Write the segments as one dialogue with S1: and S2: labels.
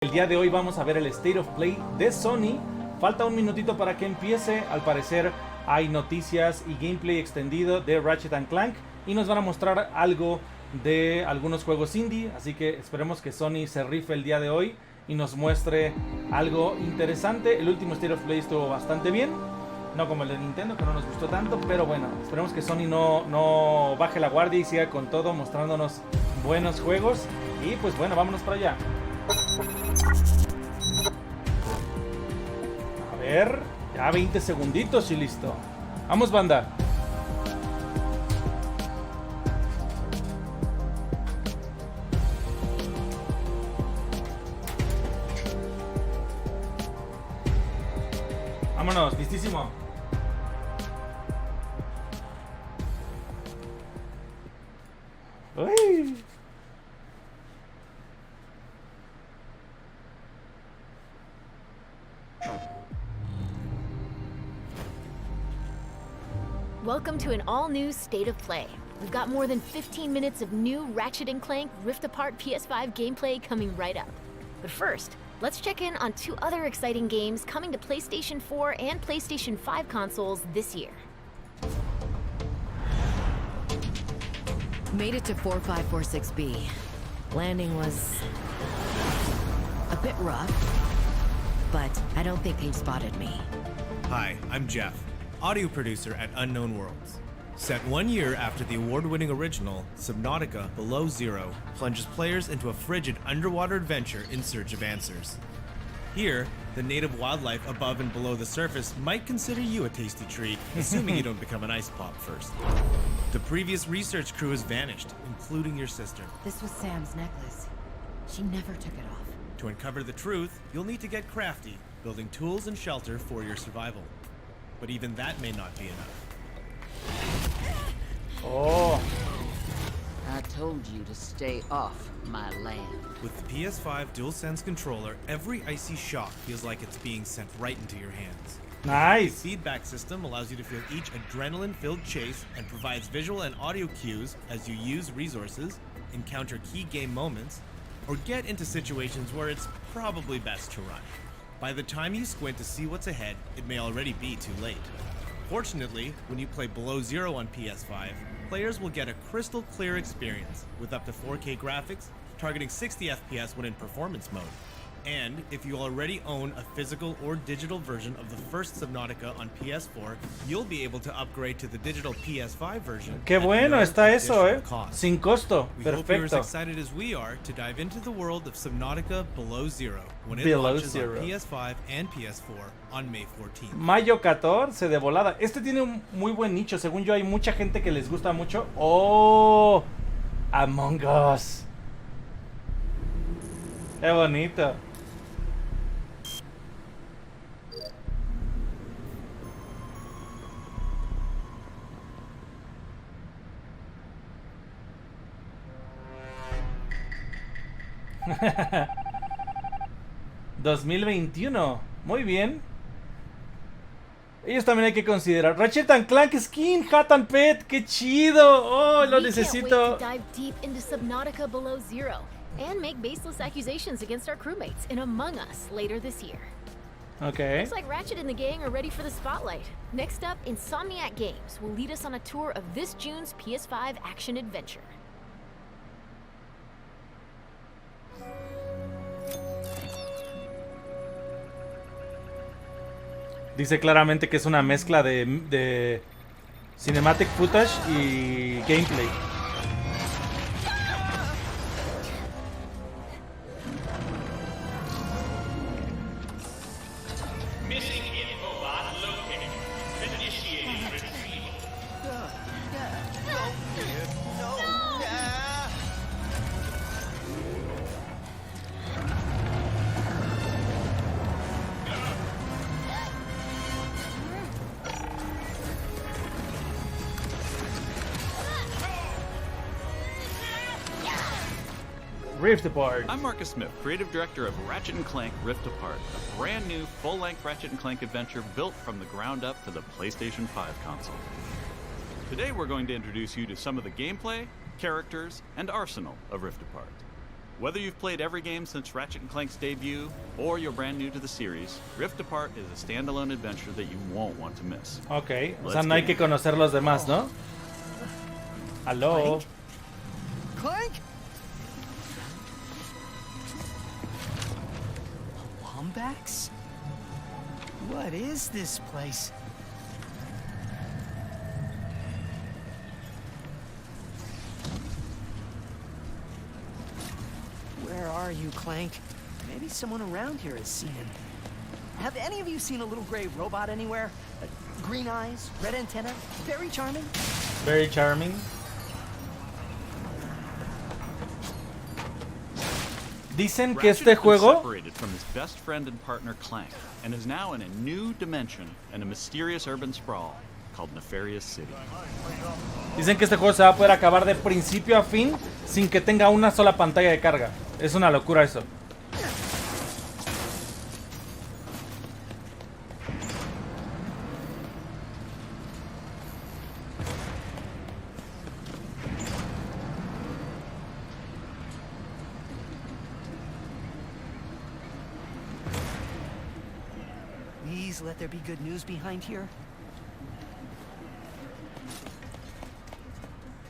S1: El día de hoy vamos a ver el State of Play de Sony. Falta un minutito para que empiece. Al parecer hay noticias y gameplay extendido de Ratchet and Clank y nos van a mostrar algo de algunos juegos indie. Así que esperemos que Sony se rife el día de hoy y nos muestre algo interesante. El último State of Play estuvo bastante bien, no como el de Nintendo, que no nos gustó tanto, pero bueno, esperemos que Sony no baje la guardia y siga con todo, mostrándonos buenos juegos. Y pues bueno, vámonos para allá. A ver, ya 20 segunditos y listo. Vamos, banda. Vámonos, listísimo. Uy.
S2: Welcome to an all-new State of Play. We've got more than 15 minutes of new Ratchet and Clank Rift Apart PS5 gameplay coming right up. But first, let's check in on two other exciting games coming to PlayStation 4 and PlayStation 5 consoles this year.
S3: Made it to 4546B. Landing was a bit rough, but I don't think they spotted me.
S4: Hi, I'm Jeff, audio producer at Unknown Worlds. Set 1 year after the award-winning original, Subnautica Below Zero plunges players into a frigid underwater adventure in search of answers. Here, the native wildlife above and below the surface might consider you a tasty treat, assuming you don't become an ice pop first. The previous research crew has vanished, including your sister.
S3: This was Sam's necklace. She never took it off.
S4: To uncover the truth, you'll need to get crafty, building tools and shelter for your survival. But even that may not be enough.
S1: Oh.
S5: I told you to stay off my land.
S4: With the PS5 DualSense controller, every icy shock feels like it's being sent right into your hands. The
S1: Nice.
S4: feedback system allows you to feel each adrenaline-filled chase and provides visual and audio cues as you use resources, encounter key game moments, or get into situations where it's probably best to run. By the time you squint to see what's ahead, it may already be too late. Fortunately, when you play Below Zero on PS5, players will get a crystal clear experience with up to 4K graphics, targeting 60 FPS when in performance mode. And if you already own a physical or digital version of the first Subnautica on PS4, you'll be able to upgrade to the digital PS5 version.
S1: Qué
S4: at
S1: bueno
S4: no
S1: está eso,
S4: additional cost.
S1: Sin costo.
S4: We hope you're as
S1: Perfecto.
S4: excited as we are to dive into the world of Subnautica Below Zero when it
S1: Below
S4: launches
S1: Zero.
S4: on PS5 and PS4 on May 14th.
S1: Mayo 14 de volada. Este tiene un muy buen nicho. Según yo, hay mucha gente que les gusta mucho. Oh, Among Us. Qué bonito. ...2021... Muy bien. Ellos también hay que considerar. Ratchet and Clank Skin, Hat and Pet. ¡Qué chido! ¡Oh, lo
S2: We can't
S1: necesito!
S2: wait to dive deep into Subnautica Below Zero and make baseless accusations against our crewmates in Among Us later this year.
S1: Ok.
S2: Looks like Ratchet and the gang are ready for the spotlight. Next up, Insomniac Games will lead us on a tour of this June's PS5 action adventure.
S1: Dice claramente que es una mezcla de cinematic footage y gameplay.
S6: Missing infobot located. Initiating retrieval.
S1: Rift Apart.
S7: I'm Marcus Smith, creative director of Ratchet and Clank Rift Apart, a brand new full-length Ratchet and Clank adventure built from the ground up for the PlayStation 5 console. Today we're going to introduce you to some of the gameplay, characters, and arsenal of Rift Apart. Whether you've played every game since Ratchet and Clank's debut, or you're brand new to the series, Rift Apart is a standalone adventure that you won't want to miss.
S1: Ok, o sea, no hay que conocer los demás, ¿no? ¿Aló?
S8: Clank? Lombax? What is this place? Where are you, Clank? Maybe someone around here has seen him. Have any of you seen a little gray robot anywhere? Green eyes, red antenna, very charming.
S1: Very charming. Dicen que este juego
S7: separated from his best friend and partner Clank, and is now in a new dimension in a mysterious urban sprawl called Nefarious City.
S1: Dicen que este juego se va a poder acabar de principio a fin sin que tenga una sola pantalla de carga. Es una locura eso.
S8: Please let there be good news behind here.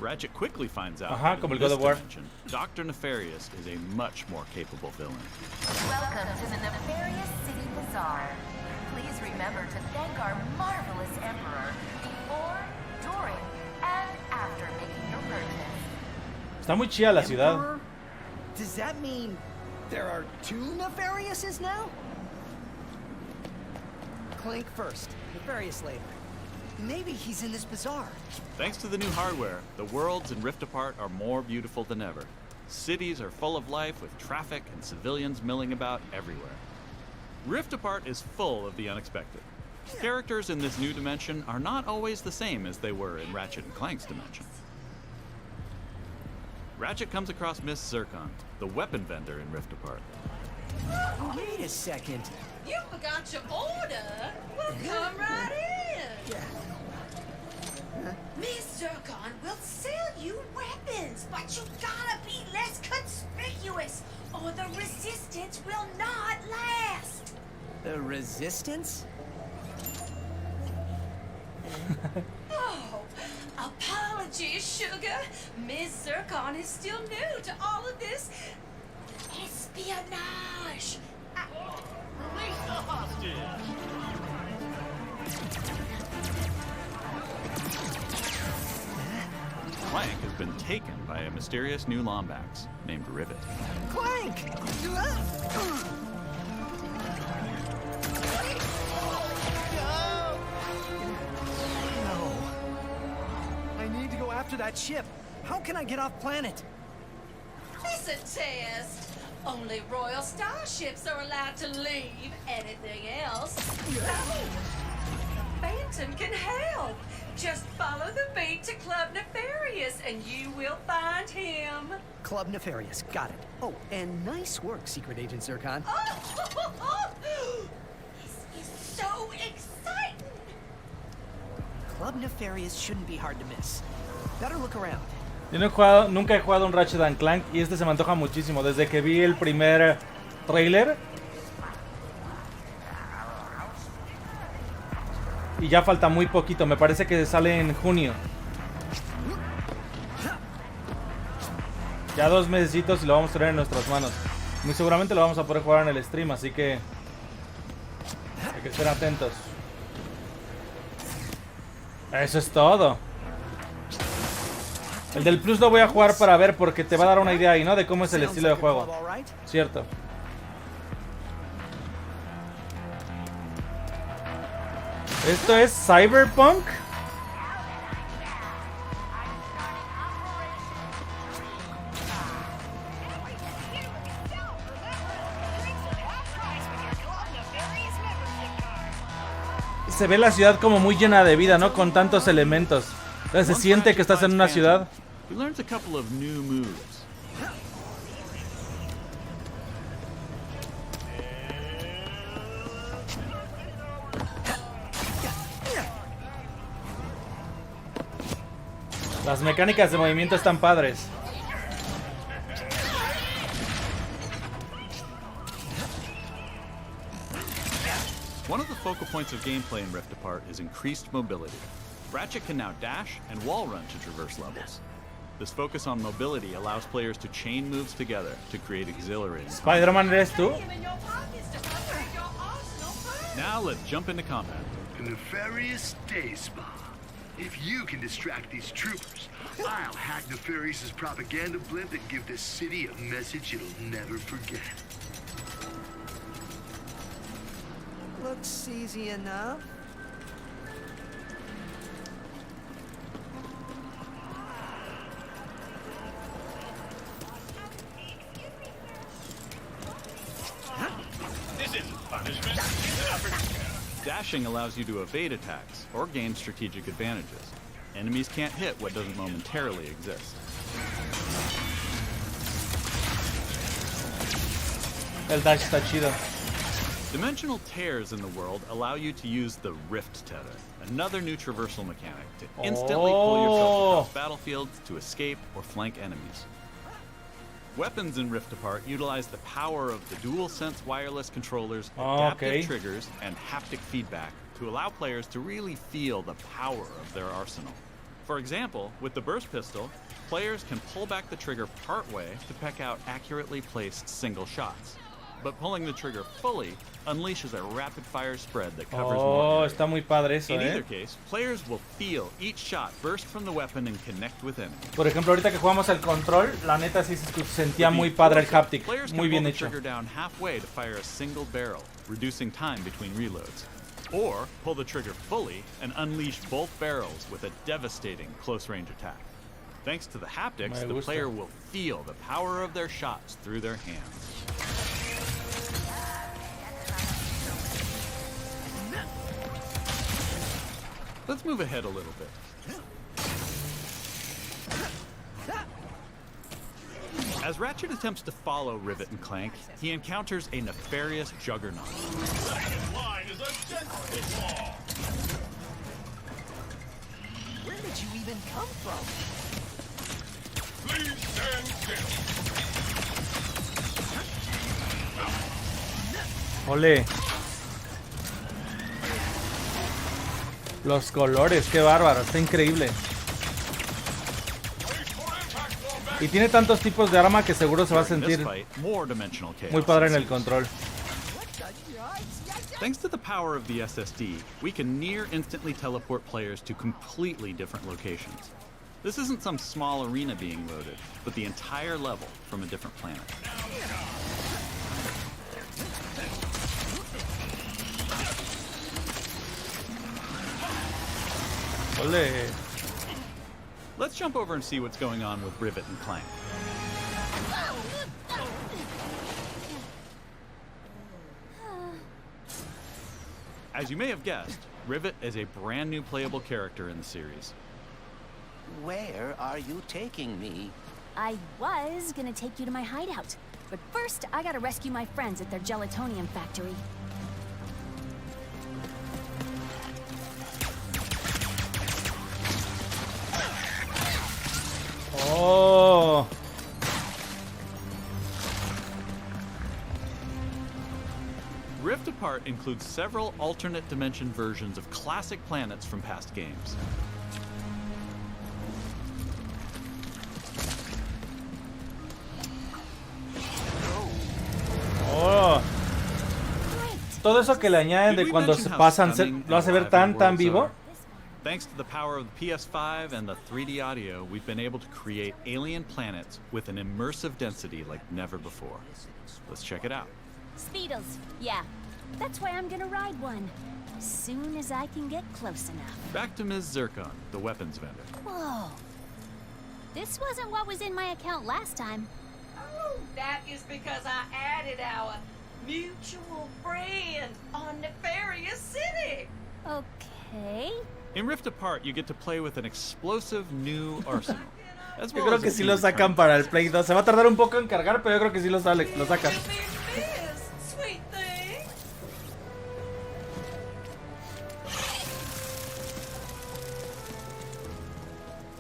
S7: Ratchet quickly finds out
S1: Ajá,
S7: that
S1: como
S7: in
S1: el God
S7: this
S1: of War.
S7: dimension, Dr. Nefarious is a much more capable villain.
S9: Welcome to the Nefarious City Bazaar. Please remember to thank our marvelous Emperor before, during, and after making your purchase.
S1: Está muy chida la ciudad.
S8: Emperor? Does that mean there are two Nefariouses now? Clank first, Nefarious later. Maybe he's in this bazaar.
S7: Thanks to the new hardware, the worlds in Rift Apart are more beautiful than ever. Cities are full of life with traffic and civilians milling about everywhere. Rift Apart is full of the unexpected. Characters in this new dimension are not always the same as they were in Ratchet and Clank's dimension. Ratchet comes across Miss Zircon, the weapon vendor in Rift Apart.
S8: Wait a second.
S10: You forgot your order? Well, come right in. Miss Zircon will sell you weapons, but you gotta be less conspicuous, or the resistance will not last.
S8: The resistance?
S10: Oh, apologies, sugar. Miss Zircon is still new to all of this espionage.
S6: Release the hostage!
S7: Clank has been taken by a mysterious new Lombax named Rivet.
S8: Clank! No. I need to go after that ship. How can I get off planet?
S10: Listen, Test. Only royal starships are allowed to leave. Anything else? No. Phantom can help. Just follow the beat to Club Nefarious and you will find him.
S8: Club Nefarious, got it. Oh, and nice work, Secret Agent Zircon.
S10: Oh, this is so exciting.
S8: Club Nefarious shouldn't be hard to miss. Better look around.
S1: Yo no he jugado, nunca he jugado un Ratchet and Clank y este se me antoja muchísimo. Desde que vi el primer trailer y ya falta muy poquito, me parece que sale en junio. Ya 2 mesecitos y lo vamos a tener en nuestras manos. Muy seguramente lo vamos a poder jugar en el stream, así que hay que estar atentos. Eso es todo. El del Plus lo voy a jugar para ver porque te va a dar una idea ahí, ¿no? De cómo es el estilo de juego. Cierto. ¿Esto es Cyberpunk? Se ve la ciudad como muy llena de vida, ¿no? Con tantos elementos. Entonces se siente que estás en una ciudad.
S7: He learns a couple of new moves.
S1: Las mecánicas de movimiento están padres.
S7: One of the focal points of gameplay in Rift Apart is increased mobility. Ratchet can now dash and wall run to traverse levels. This focus on mobility allows players to chain moves together to create exhilarating combat.
S1: Spider-Man, ¿eres tú?
S7: Now let's jump into combat.
S11: A nefarious day spa. If you can distract these troopers, I'll hack Nefarious's propaganda blimp and give this city a message it'll never forget.
S8: Looks easy enough.
S6: This isn't punishment. It's an opportunity.
S7: Dashing allows you to evade attacks or gain strategic advantages. Enemies can't hit what doesn't momentarily exist.
S1: El dash está chido.
S7: Dimensional tears in the world allow you to use the Rift Tether, another new traversal mechanic to instantly pull yourself across battlefields to escape or flank enemies. Weapons in Rift Apart utilize the power of the DualSense wireless controllers, adaptive triggers, and haptic feedback to allow players to really feel the power of their arsenal. For example, with the burst pistol, players can pull back the trigger partway to peck out accurately placed single shots. But pulling the trigger fully unleashes a rapid-fire spread that covers more area.
S1: Está muy padre eso,
S7: In either case, players will feel each shot burst from the weapon and connect with enemies.
S1: Por ejemplo, ahorita que jugamos el control, la neta sí se sentía muy padre el haptic, muy bien hecho.
S7: Players can pull the trigger down halfway to fire a single barrel, reducing time between reloads. Or pull the trigger fully and unleash both barrels with a devastating close-range attack. Thanks to the haptics, the player will feel the power of their shots through their hands. Let's move ahead a little bit. As Ratchet attempts to follow Rivet and Clank, he encounters a nefarious juggernaut.
S6: Second line is a gentleman's law.
S8: Where did you even come from?
S6: Please stand still.
S1: Ole. Los colores, qué bárbaro, está increíble. Y tiene tantos tipos de arma que seguro se va a sentir muy padre en el control.
S7: Thanks to the power of the SSD, we can near instantly teleport players to completely different locations. This isn't some small arena being loaded, but the entire level from a different planet.
S1: Ole.
S7: Let's jump over and see what's going on with Rivet and Clank. As you may have guessed, Rivet is a brand new playable character in the series.
S12: Where are you taking me?
S13: I was gonna take you to my hideout, but first I gotta rescue my friends at their gelatonium factory.
S1: Oh.
S7: Rift Apart includes several alternate dimension versions of classic planets from past games.
S1: Oh. Todo eso que le añaden de cuando se pasan lo hace ver tan vivo.
S7: Thanks to the power of the PS5 and the 3D audio, we've been able to create alien planets with an immersive density like never before. Let's check it out.
S13: Speedos, yeah. That's why I'm gonna ride one. As soon as I can get close enough.
S7: Back to Ms. Zircon, the weapons vendor.
S13: Whoa. This wasn't what was in my account last time.
S10: Oh, that is because I added our mutual friend on Nefarious City.
S13: Okay.
S7: In Rift Apart, you get to play with an explosive new arsenal.
S1: Yo creo que sí lo sacan para el Play 2. Se va a tardar un poco en cargar, pero yo creo que sí lo sacan.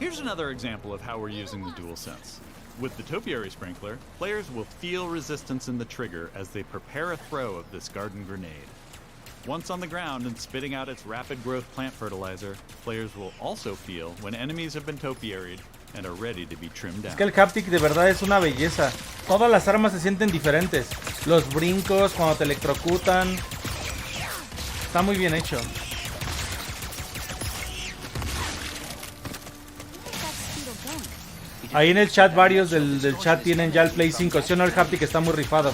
S7: Here's another example of how we're using the DualSense. With the topiary sprinkler, players will feel resistance in the trigger as they prepare a throw of this garden grenade. Once on the ground and spitting out its rapid growth plant fertilizer, players will also feel when enemies have been topiaried and are ready to be trimmed down.
S1: Es que el haptic de verdad es una belleza. Todas las armas se sienten diferentes. Los brincos, cuando te electrocutan. Está muy bien hecho. Ahí en el chat varios del chat tienen ya el Play 5. Si o no, el haptic está muy rifado.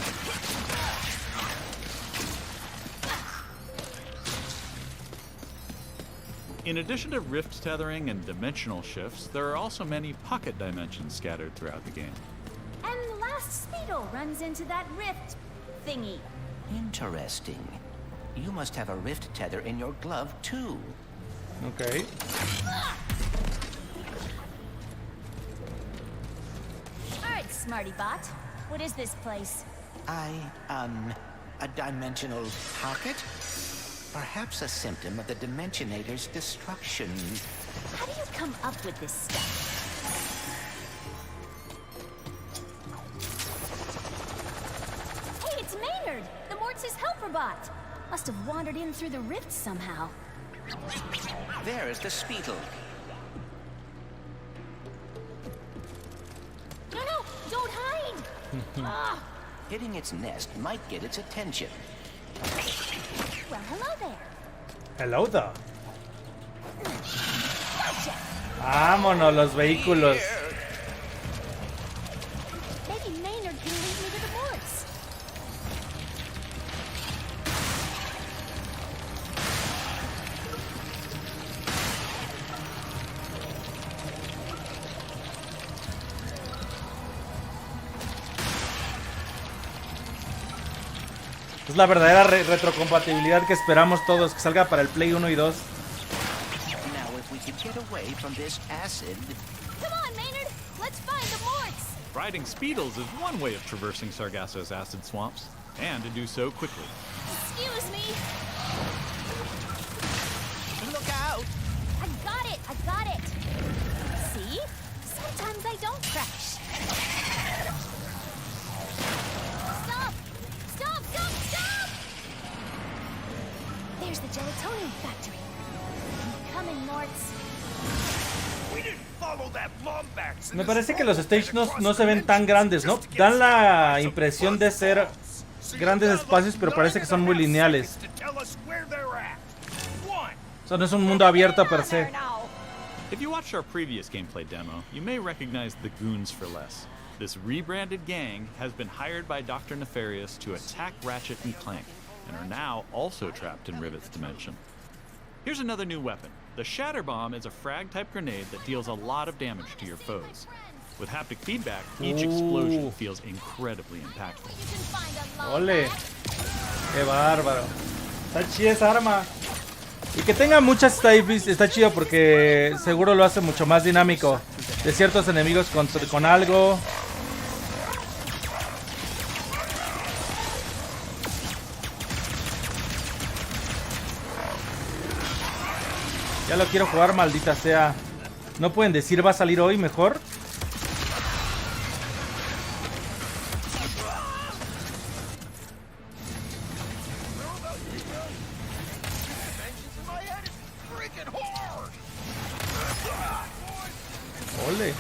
S7: In addition to rift tethering and dimensional shifts, there are also many pocket dimensions scattered throughout the game.
S13: And the last Speedo runs into that rift thingy.
S12: Interesting. You must have a rift tether in your glove, too.
S1: Okay.
S13: Alright, Smarty Bot. What is this place?
S12: A dimensional pocket? Perhaps a symptom of the Dimensionator's destruction.
S13: How do you come up with this stuff? Hey, it's Maynard! The Mortis helper bot! Must have wandered in through the rift somehow.
S12: There's the Speetle.
S13: No, don't hide! Ah!
S12: Hitting its nest might get its attention.
S13: Well, hello there.
S1: Hello there.
S13: Gotcha.
S1: Vámonos, los vehículos.
S13: Maybe Maynard can lead me to the Morts.
S1: Es la verdadera retrocompatibilidad que esperamos todos, que salga para el Play 1 y 2.
S12: Now, if we could get away from this acid.
S13: Come on, Maynard. Let's find the Morts.
S7: Riding Speedles is one way of traversing Sargasso's acid swamps, and to do so quickly.
S13: Excuse me.
S12: Look out!
S13: I got it. See? Sometimes I don't crash. Stop! There's the gelatonium factory. I'm coming, Morts.
S1: Me parece que los stages no se ven tan grandes, ¿no? Dan la impresión de ser grandes espacios, pero parece que son muy lineales. O sea, no es un mundo abierto per se.
S7: If you watched our previous gameplay demo, you may recognize the Goons for Less. This rebranded gang has been hired by Dr. Nefarious to attack Ratchet and Clank, and are now also trapped in Rivet's dimension. Here's another new weapon. The Shatter Bomb is a frag-type grenade that deals a lot of damage to your foes. With haptic feedback, each explosion feels incredibly impactful.
S1: ¡Ole! ¡Qué bárbaro! Está chida esa arma. Y que tenga muchas está chido porque seguro lo hace mucho más dinámico. De ciertos enemigos con algo. Ya lo quiero jugar, maldita sea. ¿No pueden decir va a salir hoy mejor? Ole.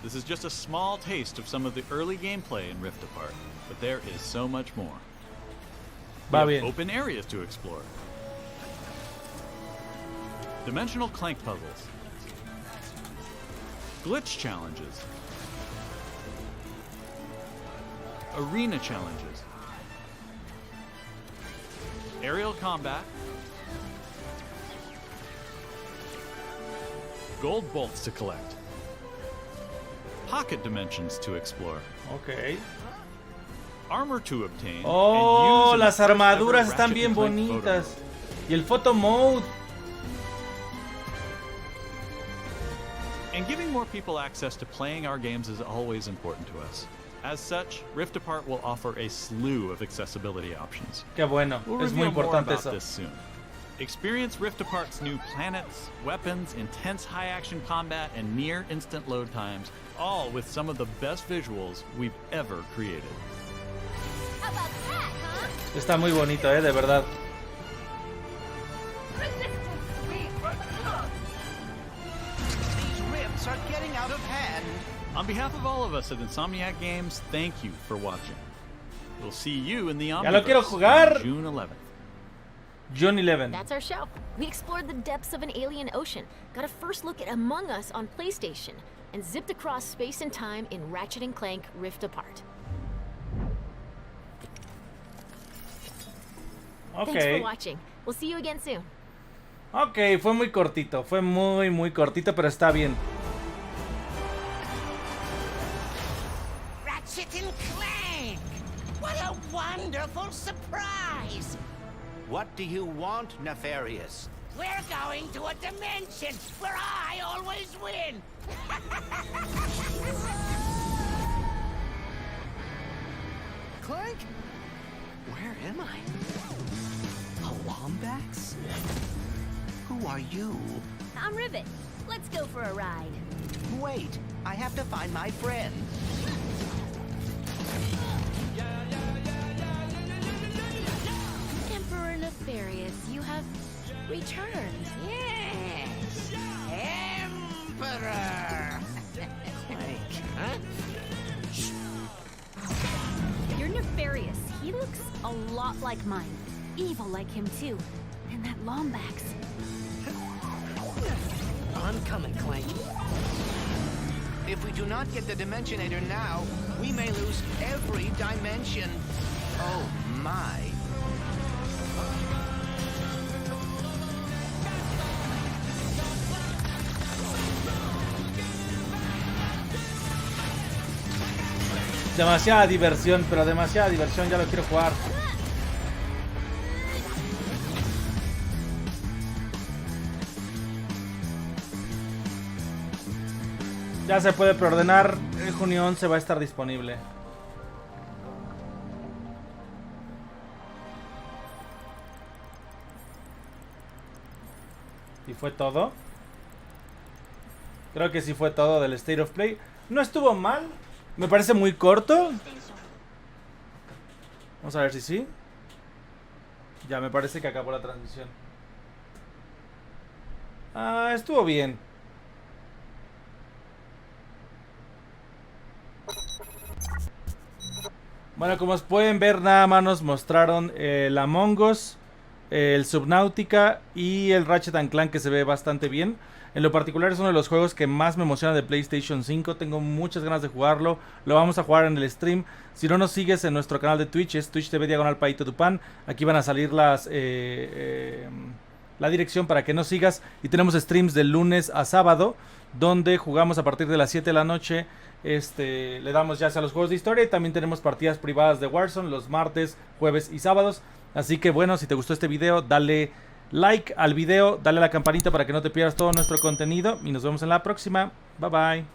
S7: This is just a small taste of some of the early gameplay in Rift Apart, but there is so much more. We have open areas to explore. Dimensional Clank puzzles. Glitch challenges. Arena challenges. Aerial combat. Gold bolts to collect. Pocket dimensions to explore.
S1: Okay.
S7: Armor to obtain.
S1: Oh, las armaduras están bien bonitas. Y el photo mode.
S7: And giving more people access to playing our games is always important to us. As such, Rift Apart will offer a slew of accessibility options.
S1: Qué bueno,
S7: We'll
S1: es muy
S7: reveal more
S1: importante
S7: about
S1: eso.
S7: this soon. Experience Rift Apart's new planets, weapons, intense high-action combat, and near-instant load times, all with some of the best visuals we've ever created.
S1: Está muy bonito, de verdad.
S12: These rifts are getting out of hand.
S7: On behalf of all of us at Insomniac Games, thank you for watching. We'll see you in the Omniverse on June 11th.
S1: June 11th.
S2: That's our show. We explored the depths of an alien ocean, got a first look at Among Us on PlayStation, and zipped across space and time in Ratchet and Clank Rift Apart.
S1: Okay.
S2: Thanks for watching. We'll see you again soon.
S1: Ok, fue muy cortito, fue muy cortito, pero está bien.
S12: Ratchet and Clank! What a wonderful surprise! What do you want, Nefarious? We're going to a dimension where I always win!
S8: Clank? Where am I? A Lombax?
S12: Who are you?
S13: I'm Rivet. Let's go for a ride.
S12: Wait, I have to find my friend.
S2: Emperor Nefarious, you have returned.
S12: Yes! Emperor!
S8: Clank.
S12: Huh?
S13: You're Nefarious. He looks a lot like mine. Evil like him, too. And that Lombax.
S8: I'm coming, Clank.
S12: If we do not get the Dimensionator now, we may lose every dimension. Oh my.
S1: Demasiada diversión, pero demasiada diversión, ya lo quiero jugar. Ya se puede preordenar, el junio 11 va a estar disponible. ¿Y fue todo? Creo que sí fue todo del State of Play. No estuvo mal. Me parece muy corto. Vamos a ver si sí. Ya, me parece que acabó la transmisión. Estuvo bien. Bueno, como pueden ver, nada más nos mostraron el Among Us, el Subnautica y el Ratchet and Clank, que se ve bastante bien. En lo particular es uno de los juegos que más me emociona de PlayStation 5. Tengo muchas ganas de jugarlo. Lo vamos a jugar en el stream. Si no nos sigues en nuestro canal de Twitch, es Twitch TV /Paito Tupan. Aquí van a salir la dirección para que nos sigas. Y tenemos streams de lunes a sábado, donde jugamos a partir de las 7 de la noche. Le damos ya sea los juegos de historia. Y también tenemos partidas privadas de Warzone los martes, jueves y sábados. Así que bueno, si te gustó este video, dale like al video, dale a la campanita para que no te pierdas todo nuestro contenido. Y nos vemos en la próxima. Bye bye.